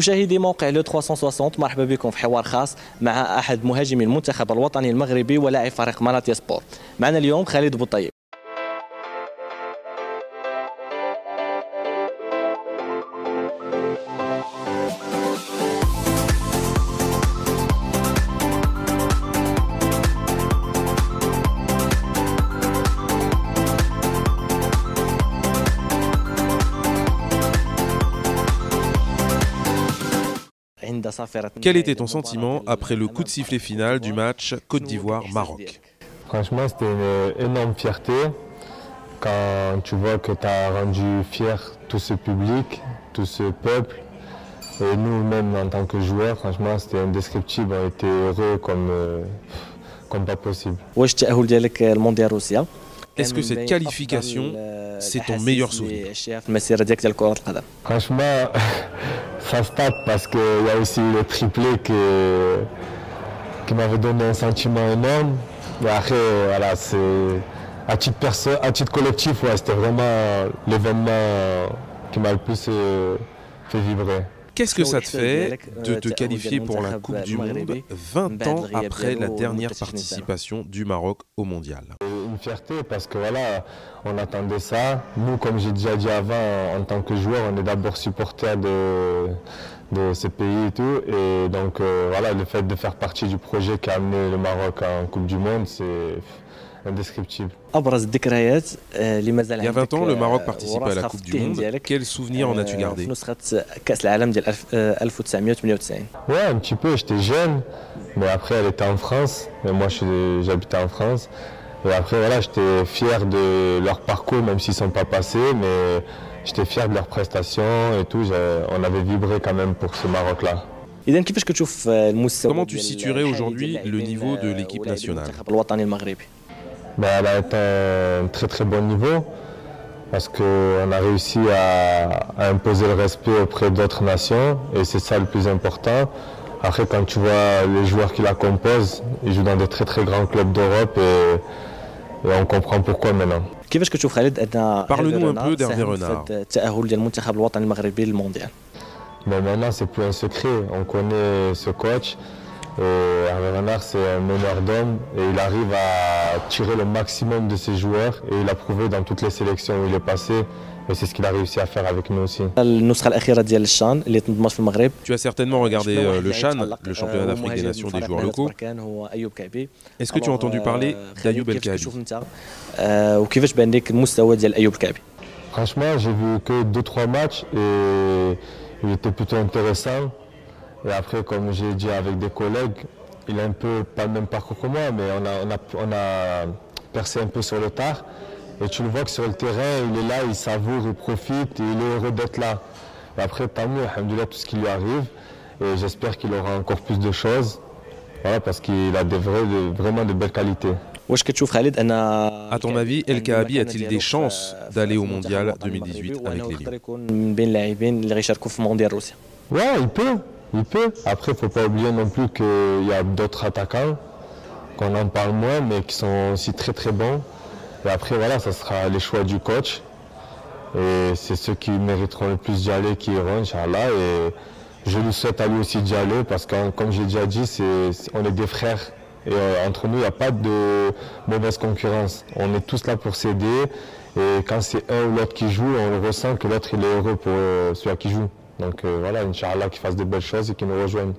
مشاهدي موقع لو 360 مرحبا بكم في حوار خاص مع احد مهاجمي المنتخب الوطني المغربي ولاعب فريق مالاتيا سبور. معنا اليوم خالد بوطيب. Quel était ton sentiment après le coup de sifflet final du match Côte d'Ivoire-Maroc? Franchement, c'était une énorme fierté quand tu vois que tu as rendu fier tout ce public, tout ce peuple. Et nous-mêmes, en tant que joueurs, franchement, c'était indescriptible. On était heureux comme pas possible. Est-ce que cette qualification, c'est ton meilleur souvenir? Franchement, ça se tape parce qu'il y a aussi le triplé qui m'avait donné un sentiment énorme. Et après, voilà, à titre collectif, ouais, c'était vraiment l'événement qui m'a le plus fait vibrer. Qu'est-ce que ça te fait de te qualifier pour la Coupe du Monde 20 ans après la dernière participation du Maroc au Mondial? Une fierté parce que voilà, on attendait ça. Nous, comme j'ai déjà dit avant, en tant que joueur, on est d'abord supporters de ce pays et tout. Et donc voilà, le fait de faire partie du projet qui a amené le Maroc en Coupe du Monde, c'est indescriptible. Il y a 20 ans, le Maroc participait à la Coupe du Monde. Quel souvenir en as-tu gardé? Ouais, un petit peu, j'étais jeune, mais après elle était en France, et moi j'habitais en France. Et après voilà, j'étais fier de leur parcours, même s'ils ne sont pas passés, mais j'étais fier de leurs prestations et tout. On avait vibré quand même pour ce Maroc-là. Comment tu situerais aujourd'hui le niveau de l'équipe nationale? Elle a été un très très bon niveau parce qu'on a réussi à imposer le respect auprès d'autres nations et c'est ça le plus important. Après, quand tu vois les joueurs qui la composent, ils jouent dans des très très grands clubs d'Europe et on comprend pourquoi maintenant. Parle-nous un peu d'Hervé Renard. Mais maintenant, c'est plus un secret. On connaît ce coach. Hervé Renard, c'est un meneur d'hommes et il arrive à tirer le maximum de ses joueurs et il a prouvé dans toutes les sélections où il est passé et c'est ce qu'il a réussi à faire avec nous aussi. Tu as certainement regardé le CHAN, le championnat d'Afrique des Nations des joueurs locaux. Est-ce que tu as entendu parler d'Ayoub El Kaabi? Franchement, j'ai vu que 2-3 matchs et il était plutôt intéressant. Et après, comme j'ai dit avec des collègues, il a un peu, pas le même parcours que moi, mais on a percé un peu sur le tard. Et tu le vois que sur le terrain, il est là, il savoure, il profite, et il est heureux d'être là. Et après, tant mieux, alhamdoulilah, tout ce qui lui arrive. Et j'espère qu'il aura encore plus de choses, voilà, parce qu'il a vraiment de belles qualités. À ton avis, El Kaabi a-t-il des chances d'aller au Mondial 2018 avec les Lions? Ouais, il peut. Après, il ne faut pas oublier non plus qu'il y a d'autres attaquants, qu'on en parle moins, mais qui sont aussi très très bons. Et après, voilà, ça sera les choix du coach. Et c'est ceux qui mériteront le plus d'y aller qui iront, Inch'Allah. Et je lui souhaite à lui aussi d'y aller parce que, comme j'ai déjà dit, on est des frères. Et entre nous, il n'y a pas de mauvaise concurrence. On est tous là pour s'aider. Et quand c'est un ou l'autre qui joue, on ressent que l'autre il est heureux pour celui qui joue. Donc voilà, Inch'Allah, qu'il fasse de belles choses et qu'il nous rejoigne.